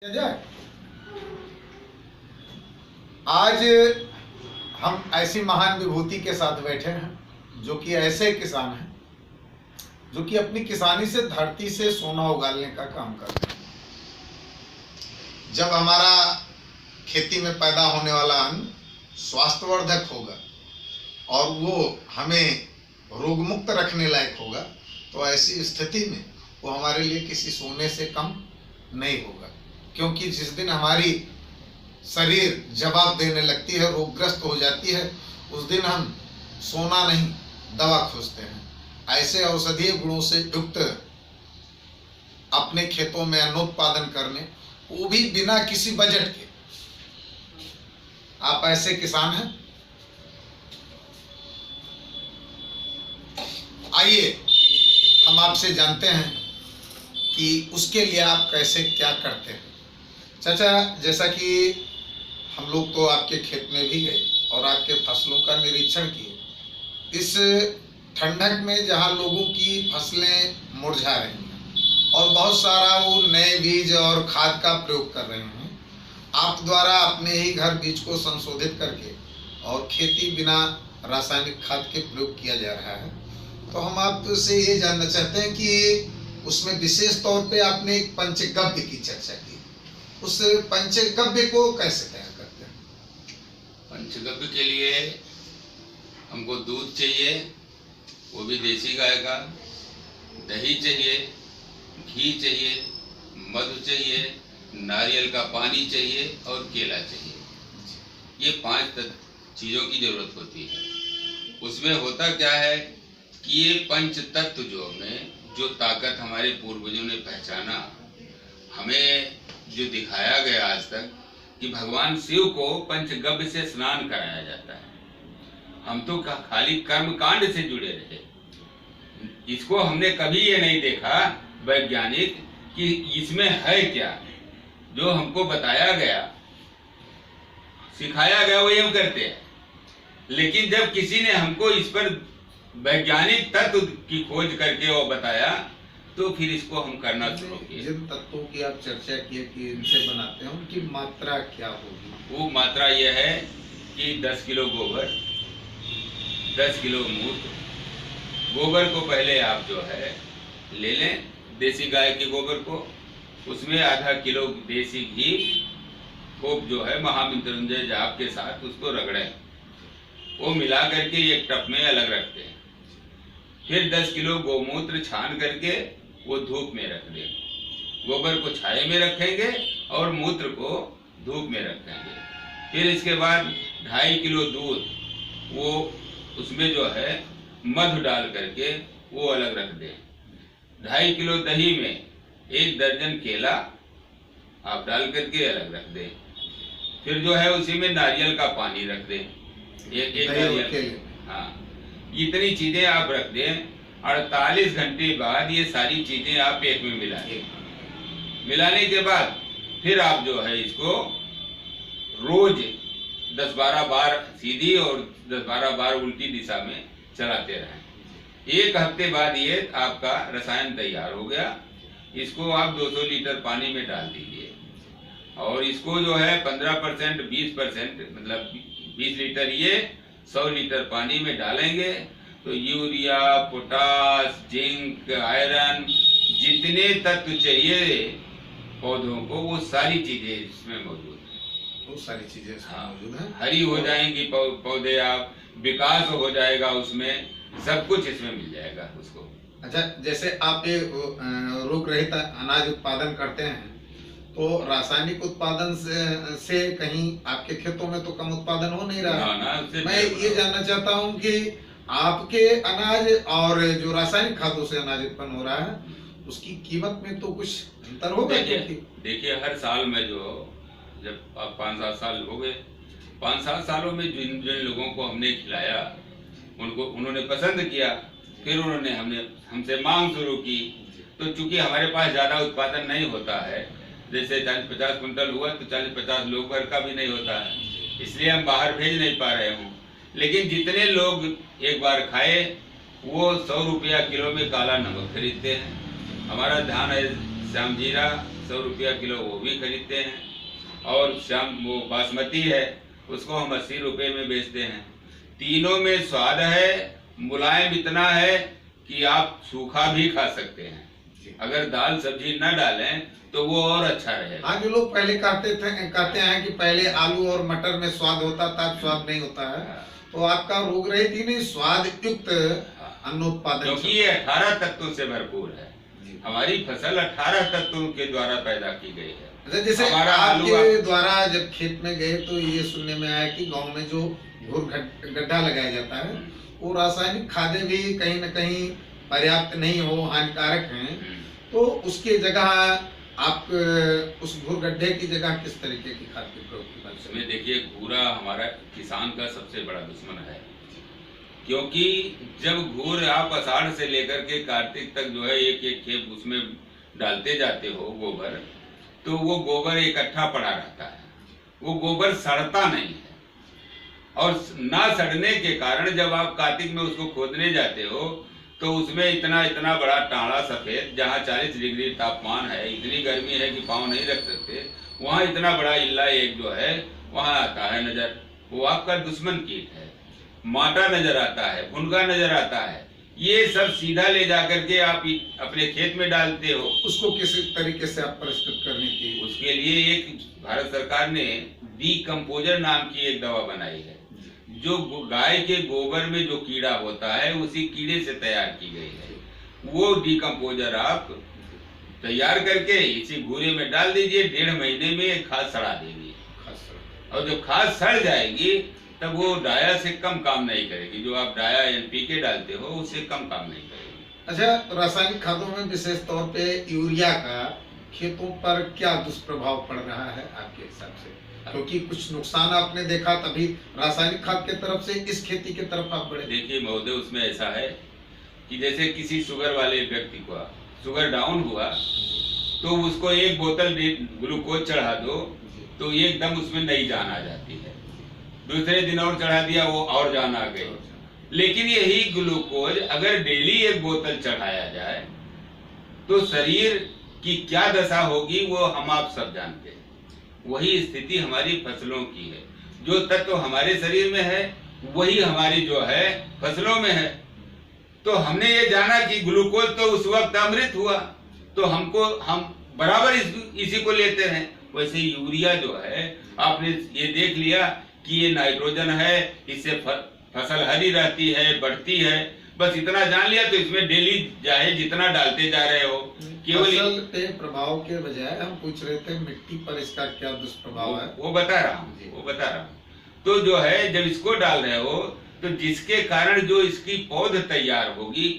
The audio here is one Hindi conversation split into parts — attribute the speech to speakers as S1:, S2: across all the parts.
S1: आज हम ऐसी महान विभूति के साथ बैठे हैं जो कि ऐसे किसान हैं जो कि अपनी किसानी से धरती से सोना उगालने का काम करते हैं। जब हमारा खेती में पैदा होने वाला अन्न स्वास्थ्यवर्धक होगा और वो हमें रोग मुक्त रखने लायक होगा, तो ऐसी स्थिति में वो हमारे लिए किसी सोने से कम नहीं होगा, क्योंकि जिस दिन हमारी शरीर जवाब देने लगती है, रोगग्रस्त हो जाती है, उस दिन हम सोना नहीं दवा खोजते हैं। ऐसे औषधीय गुणों से युक्त अपने खेतों में अन्नोत्पादन करने, वो भी बिना किसी बजट के। आप ऐसे किसान हैं? आइए हम आपसे जानते हैं कि उसके लिए आप कैसे क्या करते हैं। चाचा, जैसा कि हम लोग तो आपके खेत में भी गए और आपके फसलों का निरीक्षण किए, इस ठंडक में जहाँ लोगों की फसलें मुरझा रही हैं और बहुत सारा वो नए बीज और खाद का प्रयोग कर रहे हैं, आप द्वारा अपने ही घर बीज को संशोधित करके और खेती बिना रासायनिक खाद के प्रयोग किया जा रहा है, तो हम आपसे ये जानना चाहते हैं कि उसमें विशेष तौर पे आपने एक पंचगव्य की चर्चा की। उस पंचगव्य को कैसे तैयार करते हैं?
S2: पंचगव्य के लिए हमको दूध चाहिए, वो भी देसी गाय का, दही चाहिए, घी चाहिए, मधु चाहिए, नारियल का पानी चाहिए और केला चाहिए। ये 5 चीज़ों की जरूरत होती है। उसमें होता क्या है कि ये पंच तत्व जो ताकत हमारे पूर्वजों ने पहचाना, हमें जो दिखाया गया आज तक कि भगवान शिव को पंचगव्य से स्नान कराया जाता है। हम तो खाली कर्म कांड से जुड़े रहे, इसको हमने कभी ये नहीं देखा वैज्ञानिक कि इसमें है क्या। जो हमको बताया गया, सिखाया गया, वही हम करते हैं। लेकिन जब किसी ने हमको इस पर वैज्ञानिक तत्व की खोज करके वो बताया, तो फिर इसको हम करना शुरू किए।
S1: जिन तत्वों की आप चर्चा किए कि इनसे बनाते हैं, उनकी मात्रा क्या होगी?
S2: वो मात्रा यह है कि 10 किलो गोबर, 10 किलो मूत्र। गोबर को पहले आप जो है ले लें, देसी गाय के गोबर को, उसमें आधा किलो देसी घी खूब जो है महामृत्युंजय जाप के साथ उसको रगड़ें। वो मिला करके एक टप में अलग रखते हैं। फिर 10 किलो गोमूत्र छान करके वो धूप में रख दें। गोबर को छाये में रखेंगे और मूत्र को धूप में रखेंगे। फिर इसके बाद 2.5 किलो दूध, वो उसमें जो है मधु डाल करके वो अलग रख दें। 2.5 किलो दही में 1 दर्जन केला आप डाल करके अलग रख दें। फिर जो है उसी में नारियल का पानी रख दें, एक नारियल। हाँ, इतनी चीजें आप रख दें। 48 घंटे बाद ये सारी चीजें आप एक में मिलाएं। मिलाने के बाद फिर आप जो है इसको रोज 10-12 बार सीधी और 10-12 बार उल्टी दिशा में चलाते रहें। 1 हफ्ते बाद ये आपका रसायन तैयार हो गया। इसको आप 200 लीटर पानी में डाल दीजिए और इसको जो है 15% 20% मतलब 20 लीटर ये 100 लीटर पानी में डालेंगे, तो यूरिया, पोटास, जिंक, आयरन, जितने तत्व चाहिए पौधों को, वो सारी चीजें इसमें मौजूद हैं।
S1: वो सारी चीजें मौजूद हैं।
S2: हरी हो जाएंगी पौधे, आप विकास हो जाएगा उसमें, सब कुछ इसमें मिल जाएगा उसको।
S1: अच्छा, जैसे आप ये रोग रहित अनाज उत्पादन करते हैं, तो रासायनिक उत्पादन से कहीं आपके खेतों में तो कम उत्पादन हो नहीं रहा है। मैं ये जानना चाहता हूँ कि आपके अनाज और जो रासायनिक खादों से अनाज उत्पन्न हो रहा है, उसकी कीमत में तो कुछ अंतर होगा?
S2: देखिए, हर साल में जो जब आप 5-7 साल हो गए, 5-7 सालों में जिन लोगों को हमने खिलाया, उन्होंने पसंद किया, फिर उन्होंने हमसे मांग शुरू की। तो चूंकि हमारे पास ज्यादा उत्पादन नहीं होता है, जैसे 40-50 कुंटल हुआ तो 40-50 लोग भर का भी नहीं होता है, इसलिए हम बाहर भेज नहीं पा रहे हूँ। लेकिन जितने लोग एक बार खाए, वो 100 रुपया किलो में काला नमक खरीदते हैं। हमारा ध्यान है श्याम जीरा, 100 रुपया किलो वो भी खरीदते हैं, और शाम वो बासमती है उसको हम 80 रुपये में बेचते हैं। तीनों में स्वाद है, मुलायम इतना है कि आप सूखा भी खा सकते हैं। अगर दाल सब्जी न डालें तो वो और अच्छा रहेगा।
S1: हाँ, जो लोग पहले कहते हैं कि पहले आलू और मटर में स्वाद होता था, अब स्वाद नहीं होता है, तो आपका रोग रहित ही नहीं, स्वाद युक्त अन्नोत्पादन,
S2: क्योंकि ये 18 तत्वों से भरपूर है। हमारी फसल 18 तत्वों के द्वारा पैदा की गई है।
S1: अच्छा, जैसे
S2: हमारा
S1: आपके द्वारा जब खेत में गए तो ये सुनने में आया कि गांव में जो घूर गड्ढा लगाया जाता है वो रासायनिक खादें भी कहीं न कहीं पर्याप्त नहीं हो, हानिकारक हैं, तो उसकी जगह आप उस घूर गड्ढे की जगह किस तरीके की खाद के प्रयोग की बात
S2: इसमें देखिए, घूरा हमारा किसान का सबसे बड़ा दुश्मन है, क्योंकि जब घूर आप आषाढ़ से लेकर के कार्तिक तक जो है एक एक खेप उसमें डालते जाते हो गोबर, तो वो गोबर इकट्ठा पड़ा रहता है, वो गोबर सड़ता नहीं है, और ना सड़ने के कारण जब आप कार्तिक में उसको खोदने जाते हो तो उसमें इतना इतना बड़ा टाड़ा सफेद, जहाँ 40 डिग्री तापमान है, इतनी गर्मी है कि पाँव नहीं रख सकते, वहाँ इतना बड़ा इल्ला एक जो है वहाँ आता है नजर, वो आपका दुश्मन कीट है। माटा नजर आता है, भुनगा नजर आता है, ये सब सीधा ले जाकर के आप अपने खेत में डालते हो।
S1: उसको किस तरीके से आप प्रस्तुत करने की?
S2: उसके लिए एक भारत सरकार ने डीकम्पोजर नाम की एक दवा बनाई है, जो गाय के गोबर में जो कीड़ा होता है उसी कीड़े से तैयार की गई है। वो डीकम्पोजर आप तैयार करके इसी घूरे में डाल दीजिए, 1.5 महीने में खाद सड़ा देगी, और जब खाद सड़ जाएगी तब वो डाया से कम काम नहीं करेगी। जो आप डाया NPK डालते हो उससे कम काम नहीं करेगी।
S1: अच्छा, रासायनिक खादों में विशेष तौर पे यूरिया का खेतों पर क्या दुष्प्रभाव पड़ रहा है आपके हिसाब से? क्योंकि कुछ नुकसान आपने देखा, तभी रासायनिक खाद के तरफ से इस खेती के तरफ आप बढ़े।
S2: देखिए महोदय, उसमें ऐसा है कि जैसे किसी शुगर वाले व्यक्ति को शुगर डाउन हुआ तो उसको एक बोतल ग्लूकोज चढ़ा दो तो एकदम उसमें नई जान आ जाती है, दूसरे दिन और चढ़ा दिया वो और जान आ गई। लेकिन यही ग्लूकोज अगर डेली एक बोतल चढ़ाया जाए तो शरीर की क्या दशा होगी वो हम आप सब जानते हैं। वही स्थिति हमारी फसलों की है, जो तत्व हमारे शरीर में है वही हमारी जो है फसलों में है। तो हमने ये जाना कि ग्लूकोज तो उस वक्त अमृत हुआ, तो हम बराबर इसी को लेते हैं। वैसे यूरिया जो है आपने ये देख लिया कि ये नाइट्रोजन है, इससे फसल हरी रहती है, बढ़ती है, बस इतना जान लिया। तो इसमें डेली चाहे जितना डालते जा रहे हो, केवल
S1: फसल पे प्रभाव के बजाय हम पूछ रहे थे मिट्टी पर इसका क्या दुष्प्रभाव है,
S2: वो बता रहा हूँ। तो जो है जब इसको डाल रहे हो तो जिसके कारण जो इसकी पौध तैयार होगी,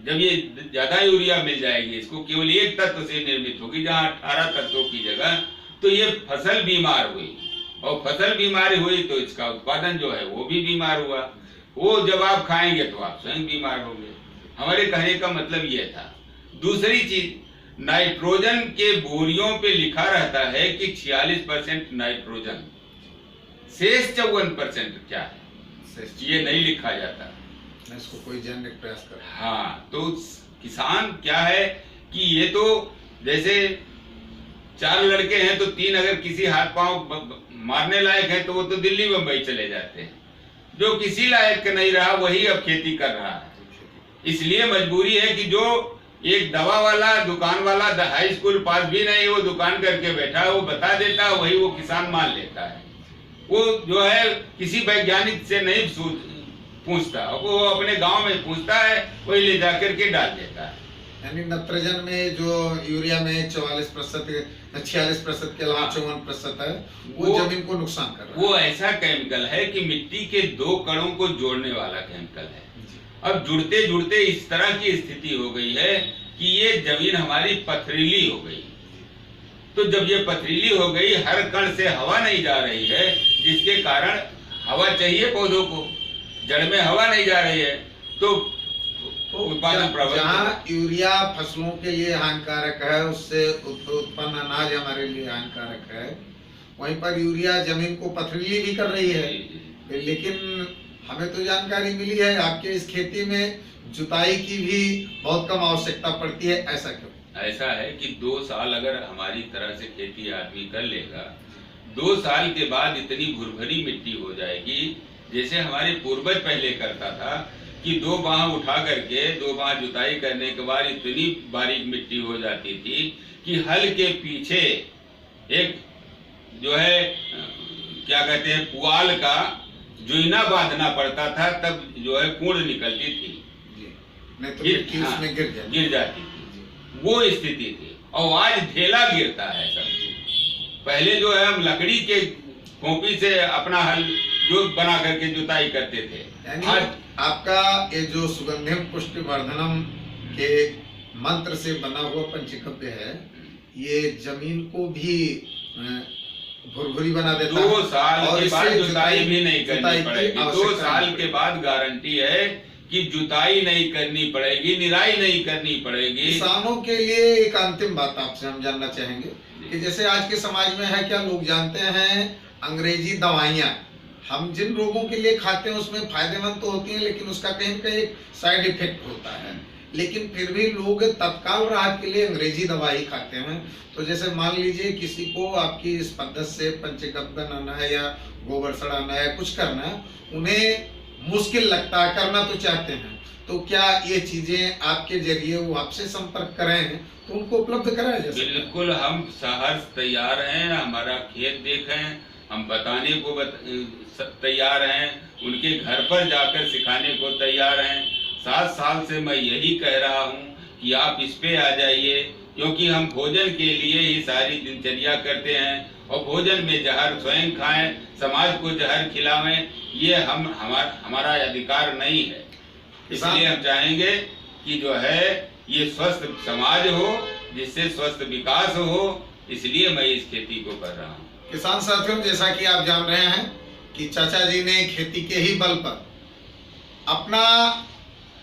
S2: जब ये ज्यादा यूरिया मिल जाएगी, इसको केवल एक तत्व से निर्मित होगी जहाँ 18 तत्वों की जगह, तो ये फसल बीमार हुई, और फसल बीमार हुई तो इसका उत्पादन जो है वो भी बीमार हुआ। वो जब आप खाएंगे तो आप स्वयं बीमार होंगे। हमारे कहने का मतलब ये था। दूसरी चीज, नाइट्रोजन के बोरियों पे लिखा रहता है कि 46% नाइट्रोजन, शेष 54% क्या है ये नहीं लिखा जाता।
S1: इसको कोई जानने का प्रयास कर।
S2: हाँ, तो किसान क्या है कि ये तो जैसे 4 लड़के हैं तो 3 अगर किसी हाथ पांव मारने लायक है तो वो तो दिल्ली बम्बई चले जाते हैं, जो किसी लायक नहीं रहा वही अब खेती कर रहा है। इसलिए मजबूरी है कि जो एक दवा वाला, दुकान वाला, हाई स्कूल पास भी नहीं, वो दुकान करके बैठा है, वो बता देता है, वही वो किसान मान लेता है। वो जो है किसी वैज्ञानिक से नहीं पूछता, वो अपने गांव में पूछता है, वही ले जाकर के डाल देता है।
S1: यानी नाइट्रोजन में जो यूरिया में 46% 46% के अलावा 54% है, वो जमीन को नुकसान कर रहा है।
S2: वो ऐसा केमिकल है कि मिट्टी के 2 कणों को जोड़ने वाला केमिकल है। अब जुड़ते जुड़ते इस तरह की स्थिति हो गई है कि ये जमीन हमारी पथरीली हो गई। तो जब ये पथरीली हो गई, हर कण से हवा नहीं जा रही है, जिसके कारण हवा चाहिए पौधों को, जड़ में हवा नहीं जा रही है, तो
S1: जहाँ यूरिया फसलों के लिए हानिकारक है, उससे उत्पन्न अनाज हमारे लिए हानिकारक है, वहीं पर यूरिया जमीन को पथरीली भी कर रही है। लेकिन हमें तो जानकारी मिली है आपके इस खेती में जुताई की भी बहुत कम आवश्यकता पड़ती है, ऐसा क्यों?
S2: ऐसा है कि 2 साल अगर हमारी तरह से खेती आदमी कर लेगा, 2 साल के बाद इतनी भुरभरी मिट्टी हो जाएगी, जैसे हमारे पूर्वज पहले करता था कि 2 बाह उठा करके 2 बाह जुताई करने के बाद इतनी बारीक मिट्टी हो जाती थी कि हल के पीछे एक जो है क्या कहते हैं पुआल का जुइना बांधना पड़ता था, तब जो है कूड़ निकलती थी,
S1: नहीं तो मिट्टी उसमें गिर
S2: जाती थी। वो स्थिति थी। और आज ढेला गिरता है सब। पहले जो है हम लकड़ी के खोपी से अपना हल जो बना करके जुताई करते थे।
S1: आज आपका ये जो सुगंधिम पुष्टिवर्धनम के मंत्र से बना हुआ पंचगव्य है, ये जमीन को भी भुरभुरी बना देता है।
S2: 2 साल के बाद जुताई भी नहीं करनी पड़ेगी। 2 साल के बाद गारंटी है कि जुताई नहीं करनी पड़ेगी, निराई नहीं करनी पड़ेगी।
S1: किसानों के लिए एक अंतिम बात आपसे हम जानना चाहेंगे कि जैसे आज के समाज में है, क्या लोग जानते हैं अंग्रेजी दवाइयाँ हम जिन रोगों के लिए खाते हैं उसमें फायदेमंद तो होती हैं, लेकिन उसका कहीं न कहीं साइड इफेक्ट होता है, लेकिन फिर भी लोग तत्काल राहत के लिए अंग्रेजी दवाई खाते हैं। तो जैसे मान लीजिए किसी को आपकी इस पद्धति से पंचगव्य बनाना है या गोबर सड़ाना है, कुछ करना है, उन्हें मुश्किल लगता है, करना तो चाहते हैं, तो क्या ये चीजें आपके जरिए वो आपसे संपर्क करें तो उनको उपलब्ध कराया जा सकता है?
S2: बिल्कुल, हम सहर्ष तैयार हैं। हमारा खेत देखें, हम बताने को तैयार हैं, उनके घर पर जाकर सिखाने को तैयार हैं। 7 साल से मैं यही कह रहा हूँ कि आप इस पे आ जाइए, क्योंकि हम भोजन के लिए ही सारी दिनचर्या करते हैं, और भोजन में जहर स्वयं खाएं, समाज को जहर खिलावें, ये हमारा अधिकार नहीं है। इसलिए हम चाहेंगे कि जो है ये स्वस्थ समाज हो, जिससे स्वस्थ विकास हो, इसलिए मैं इस खेती को कर रहा हूँ।
S1: किसान साथियों, जैसा कि आप जान रहे हैं कि चाचा जी ने खेती के ही बल पर अपना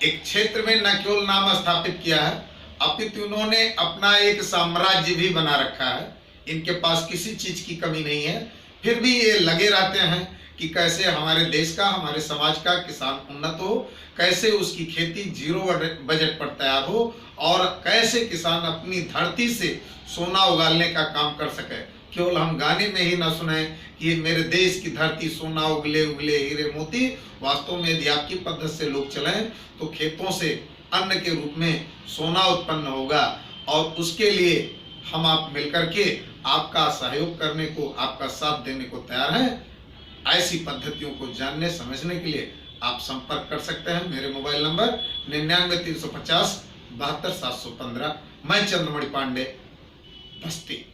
S1: एक क्षेत्र में न केवल नाम स्थापित किया है, अपितु उन्होंने अपना एक साम्राज्य भी बना रखा है। इनके पास किसी चीज की कमी नहीं है, फिर भी ये लगे रहते हैं कि कैसे हमारे देश का, हमारे समाज का किसान उन्नत हो, कैसे उसकी खेती 0 बजट पर तैयार हो, और कैसे किसान अपनी धरती से सोना उगालने का काम कर सके। केवल हम गाने में ही ना सुने कि ये मेरे देश की धरती सोना उगले उगले हीरे मोती। वास्तव में यदि आपकी पद्धति से लोग चलें तो खेतों से अन्न के रूप में सोना उत्पन्न होगा, और उसके लिए हम आप मिलकर के आपका सहयोग करने को, आपका साथ देने को तैयार हैं। ऐसी पद्धतियों को जानने समझने के लिए आप संपर्क कर सकते हैं। मेरे मोबाइल नंबर 99 350 72 715। मैं चंद्रमणि पांडे, बस्ती।